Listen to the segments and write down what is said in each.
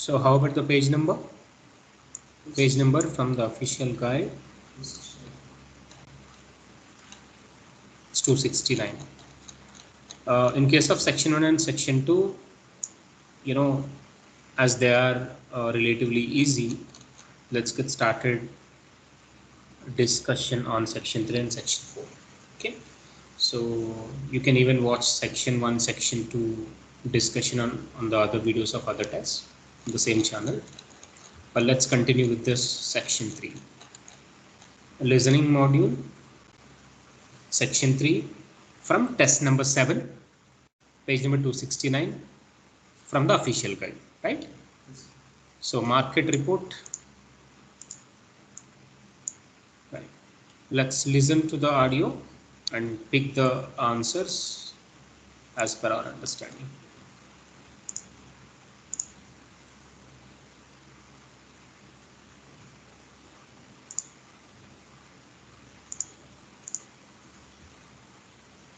So how about the page number? Page number from the official guide. It's 269. In case of section 1 and section 2, you know, as they are relatively easy, let's get started discussion on section 3 and section 4. Okay, so you can even watch section 1, section 2 discussion on the other videos of other tests on the same channel. But let's continue with this section 3. Listening module, section 3, from test number 7, page number 269, from the official guide, right? So market report. Right. Let's listen to the audio and pick the answers as per our understanding.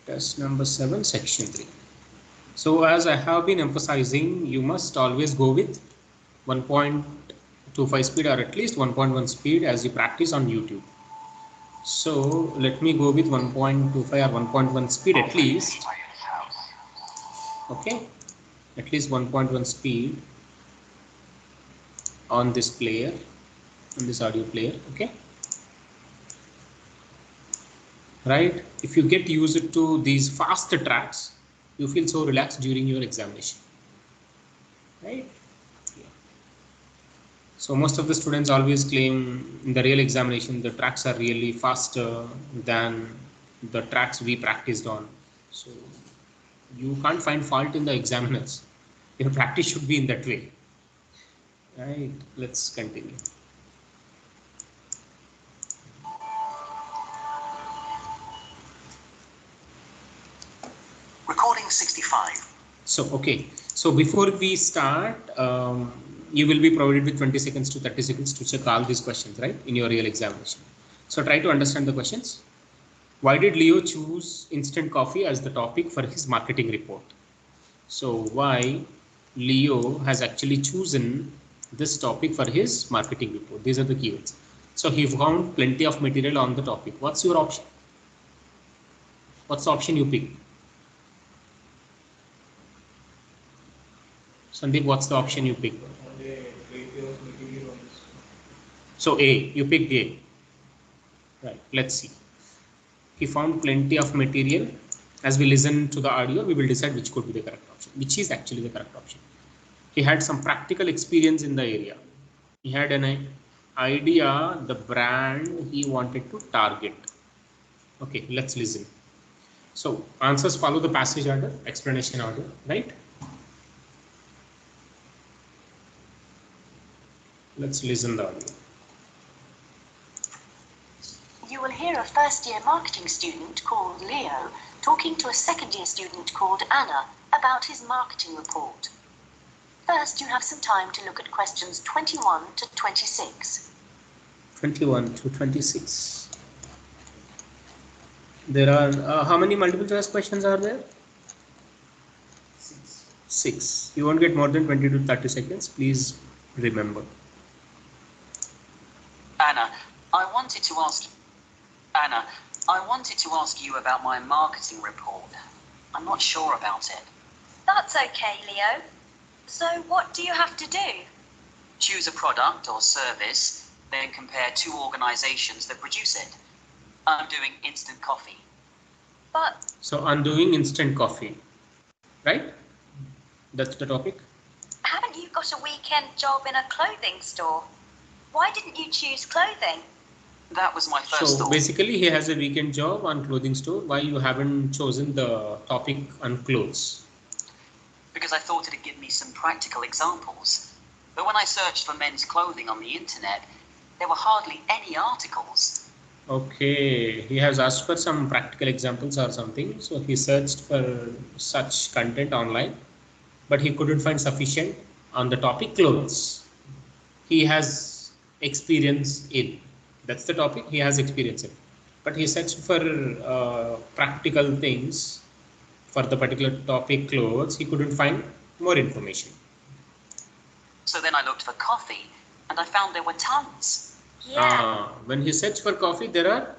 Test number 7, section 3. So as I have been emphasizing, you must always go with 1.25 speed or at least 1.1 speed as you practice on YouTube. So let me go with 1.25 or 1.1 speed at least. Okay, at least 1.1 speed on this player, on this audio player. Okay, right? If you get used to these faster tracks, you feel so relaxed during your examination, right? Yeah. So most of the students always claim in the real examination the tracks are really faster than the tracks we practiced on. So you can't find fault in the examiners. Your practice should be in that way, right? Let's continue. Recording 65. So okay, so before we start, you will be provided with 20 seconds to 30 seconds to check all these questions, right, in your real examination. So try to understand the questions. Why did Leo choose instant coffee as the topic for his marketing report? So why Leo has actually chosen this topic for his marketing report? These are the keywords. So he found plenty of material on the topic. What's your option? What's the option you pick? Sandeep, what's the option you pick? So A, you picked A. Right, let's see. He found plenty of material. As we listen to the audio, we will decide which could be the correct option, which is actually the correct option. He had some practical experience in the area. He had an idea, the brand he wanted to target. Okay, let's listen. So answers follow the passage order, explanation order, right? Let's listen the audio. You will hear a first-year marketing student called Leo talking to a second-year student called Anna about his marketing report. First, you have some time to look at questions 21 to 26. 21 to 26. There are, how many multiple choice questions are there? 6. You won't get more than 20 to 30 seconds. Please remember. Anna, I wanted to ask you about my marketing report. I'm not sure about it. That's okay, Leo. So what do you have to do? Choose a product or service, then compare 2 organizations that produce it. I'm doing instant coffee. But... So I'm doing instant coffee, right? That's the topic. Haven't you got a weekend job in a clothing store? Why didn't you choose clothing? That was my first thought. So basically he has a weekend job on clothing store. Why you haven't chosen the topic on clothes? Because I thought it'd give me some practical examples. But when I searched for men's clothing on the internet, there were hardly any articles. Okay, he has asked for some practical examples or something. So he searched for such content online, but he couldn't find sufficient on the topic clothes. He has experience in. That's the topic he has experience in. But he searched for practical things for the particular topic clothes. He couldn't find more information. So then I looked for coffee and I found there were tons. Yeah. When he searched for coffee, there are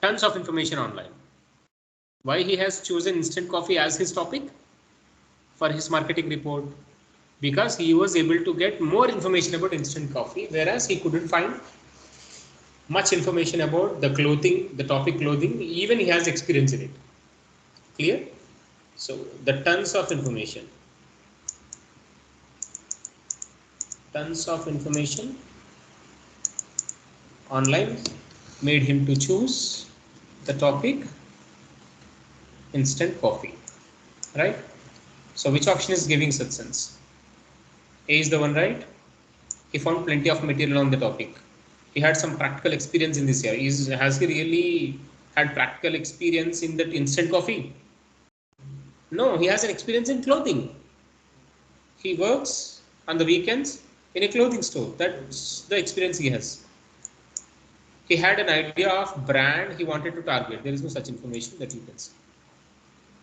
tons of information online. Why he has chosen instant coffee as his topic for his marketing report? Because he was able to get more information about instant coffee, whereas he couldn't find much information about the clothing, the topic clothing, even he has experience in it. Clear? So the tons of information online made him to choose the topic instant coffee, right? So which option is giving such sense? A is the one, right? He found plenty of material on the topic. He had some practical experience in this area. Has he really had practical experience in that instant coffee? No, he has an experience in clothing. He works on the weekends in a clothing store. That's the experience he has. He had an idea of brand he wanted to target. There is no such information that you can see.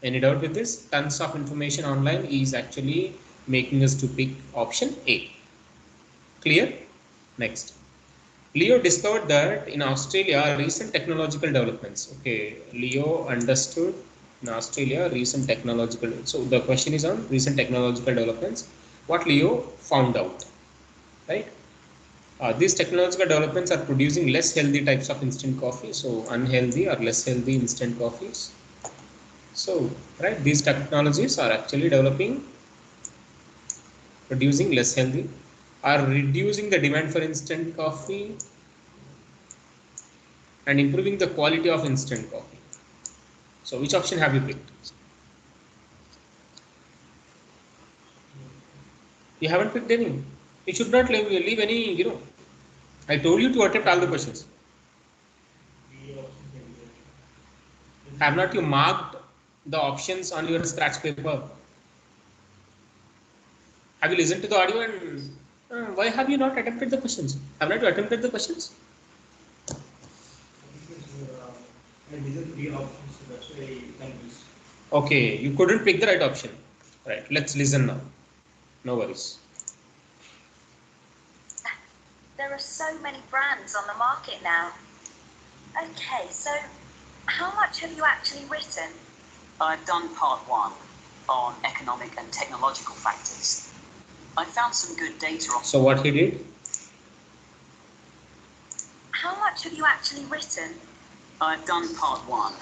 Any doubt with this? Tons of information online is actually making us to pick option A. Clear? Next. Leo discovered that in Australia, recent technological developments. Okay, Leo understood in Australia recent technological. So the question is on recent technological developments. What Leo found out, right? These technological developments are producing less healthy types of instant coffee. So unhealthy or less healthy instant coffees. So, right, these technologies are actually developing, producing less healthy, are reducing the demand for instant coffee and improving the quality of instant coffee. So which option have you picked? You haven't picked any. You should not leave any, I told you to attempt all the questions. Have not you marked the options on your scratch paper? Have you listened to the audio and why have you not attempted the questions? Have not you attempted the questions? Okay, you couldn't pick the right option. Right, let's listen now. No worries. There are so many brands on the market now. Okay, so how much have you actually written? I've done part 1 on economic and technological factors. I found some good data on. So what he did? How much have you actually written? I've done part 1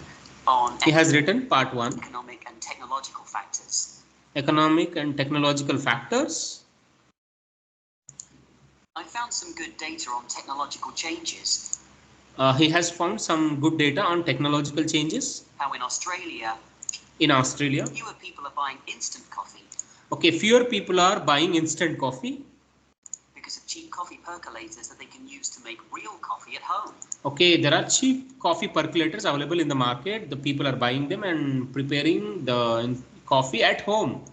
on. He has written part 1. Economic and technological factors. Economic and technological factors. I found some good data on technological changes. He has found some good data on technological changes. How in Australia, fewer people are buying instant coffee. Okay, fewer people are buying instant coffee. Because of cheap coffee percolators that they can use to make real coffee at home. Okay, there are cheap coffee percolators available in the market. The people are buying them and preparing the coffee at home.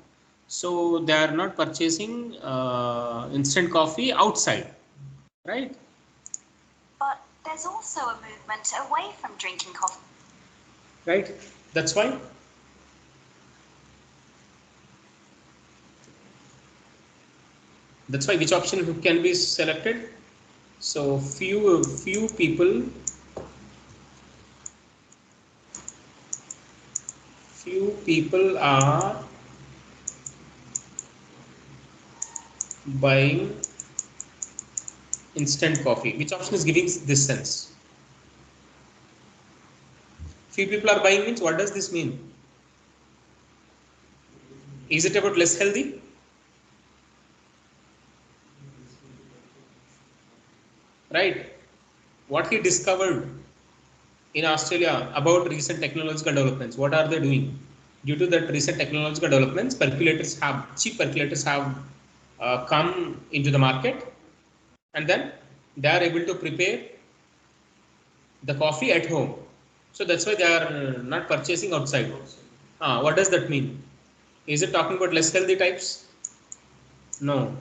So they are not purchasing instant coffee outside, right? But there's also a movement away from drinking coffee. Right, that's why. That's why which option can be selected? So few people are buying instant coffee. Which option is giving this sense? Few people are buying means what does this mean? Is it about less healthy? Right. What he discovered in Australia about recent technological developments. What are they doing? Due to that recent technological developments, cheap percolators have come into the market, and then they are able to prepare the coffee at home. So that's why they are not purchasing outside. What does that mean? Is it talking about less healthy types? No.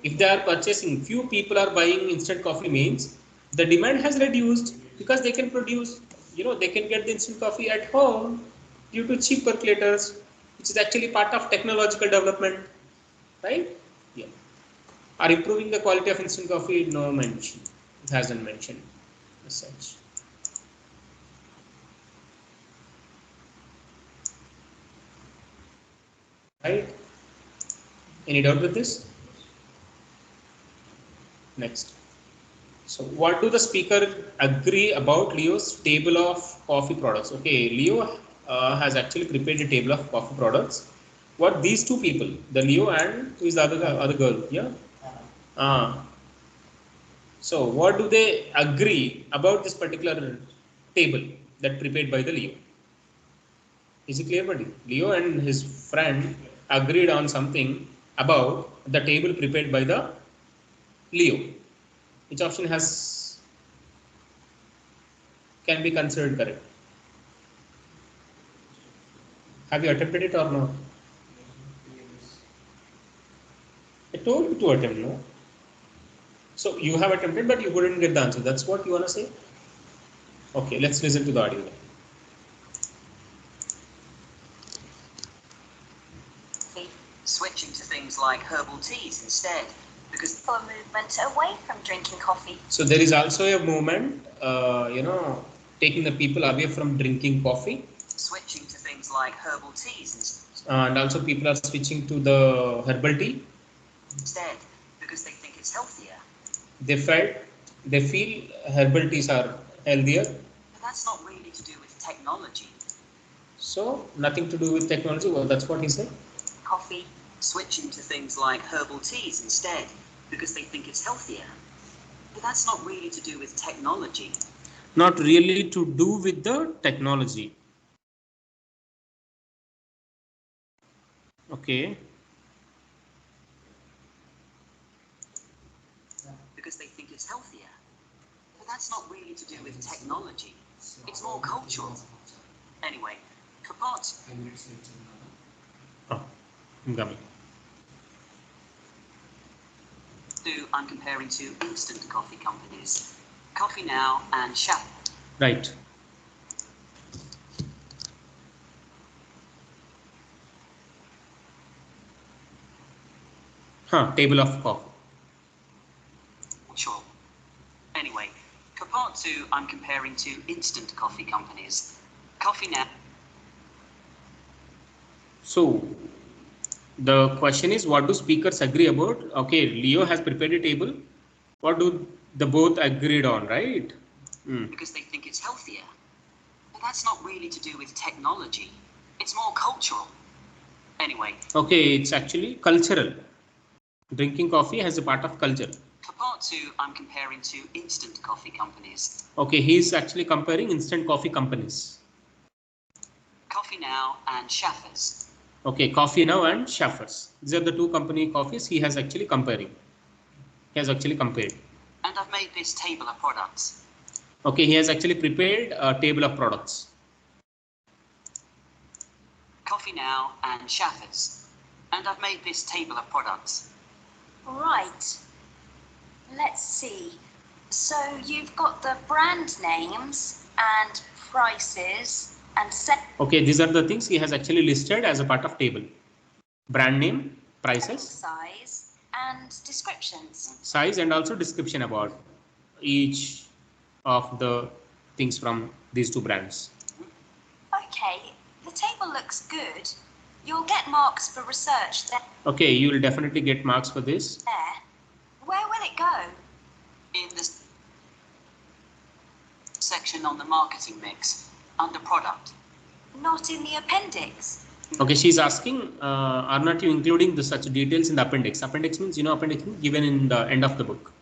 If they are purchasing, few people are buying instant coffee means the demand has reduced because they can produce, they can get the instant coffee at home due to cheap percolators, which is actually part of technological development, right? Yeah. Are improving the quality of instant coffee? No mention. It hasn't mentioned as such. Right? Any doubt with this? Next. So what do the speaker agree about Leo's table of coffee products? Okay, Leo has actually prepared a table of coffee products. What these two people, the Leo and who is the other girl? Yeah. Ah. So what do they agree about this particular table that prepared by the Leo? Is it clear, buddy? Leo and his friend agreed on something about the table prepared by the Leo. Which option has can be considered correct? Have you attempted it or not? I told you to attempt, no? So you have attempted, but you couldn't get the answer. That's what you want to say? Okay, let's listen to the audio. Switching to things like herbal teas instead, because For a movement away from drinking coffee. So there is also a movement, taking the people away from drinking coffee. switching to things like herbal teas And also people are switching to the herbal tea. instead, because they think it's healthier. They feel herbal teas are healthier. But that's not really to do with technology. So nothing to do with technology. Well, that's what he said. Coffee, switching to things like herbal teas instead, because they think it's healthier. But that's not really to do with technology. Not really to do with the technology. Okay. Because they think it's healthier. But that's not really to do with technology. It's more cultural. Anyway, for part Oh, I'm coming. 2, I'm comparing two instant coffee companies, Coffee Now and Shop. Right. Table of coffee. Sure. Anyway, for part 2, I'm comparing two instant coffee companies, Coffee Now. So the question is, what do speakers agree about? Okay, Leo has prepared a table. What do the both agreed on, right? Because they think it's healthier. But that's not really to do with technology. It's more cultural. Anyway. Okay, it's actually cultural. Drinking coffee has a part of culture. For part 2, I'm comparing two instant coffee companies. Okay, he's actually comparing instant coffee companies. Coffee Now and Shaffers. Okay, Coffee Now and Shaffers. These are the two company coffees he has actually comparing. He has actually compared. And I've made this table of products. Okay, he has actually prepared a table of products. Coffee Now and Shaffers. And I've made this table of products. Right. Let's see. So you've got the brand names and prices and set. Okay, these are the things he has actually listed as a part of table. Brand name, prices, size and descriptions. Size, and also description about each of the things from these two brands. Okay, the table looks good. You'll get marks for research there. Okay, you will definitely get marks for this. Where will it go? In this section on the marketing mix, under product. Not in the appendix. Okay, she's asking, are not you including the such details in the appendix? Appendix means, appendix means given in the end of the book.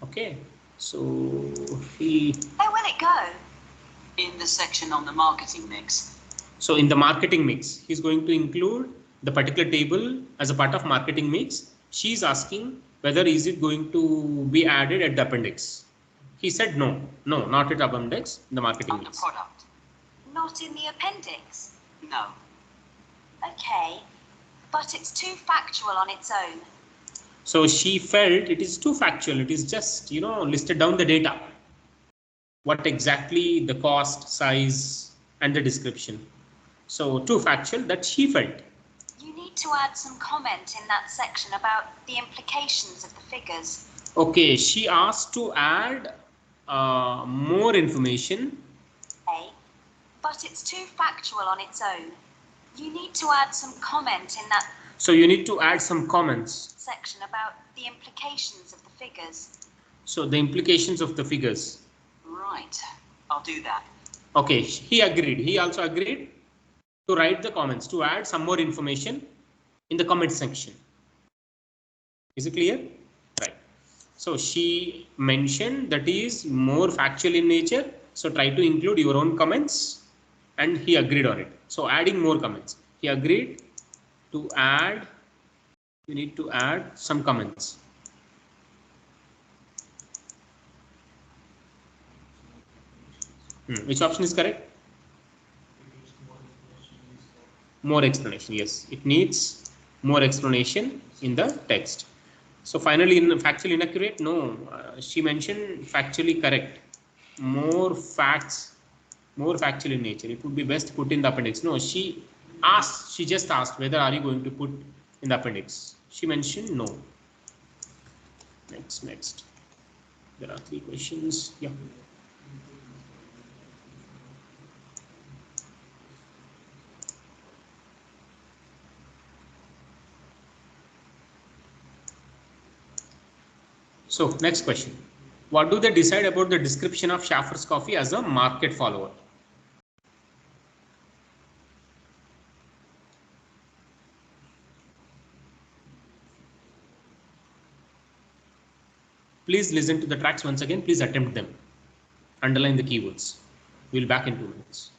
Okay, so Where will it go? In the section on the marketing mix. So in the marketing mix, he's going to include the particular table as a part of marketing mix. She's asking whether is it going to be added at the appendix. He said no, not at appendix, the marketing Under mix. product. Not in the appendix. No. Okay, but it's too factual on its own. So she felt it is too factual. It is just, listed down the data. What exactly the cost, size, and the description. So too factual that she felt. You need need to add some comment in that section about the implications of the figures. Okay, she asked to add more information. A. But it's too factual on its own. You need to add some comment in that So you need to add some comments. section about the implications of the figures. So the implications of the figures. Right, I'll do that. Okay, he agreed. He also agreed to write the comments, to add some more information in the comment section. Is it clear? Right. So she mentioned that is more factual in nature. So try to include your own comments, and he agreed on it. So adding more comments. He agreed to add, we need to add some comments. Which option is correct? More explanation. Yes, it needs more explanation in the text. So finally, in factually inaccurate, no, she mentioned factually correct. More facts, more factual in nature. It would be best put in the appendix. No, she asked, she just asked whether are you going to put in the appendix. She mentioned no. Next. There are 3 questions. Yeah. So next question. What do they decide about the description of Schaffer's coffee as a market follower? Please listen to the tracks once again. Please attempt them. Underline the keywords. We'll back in 2 minutes.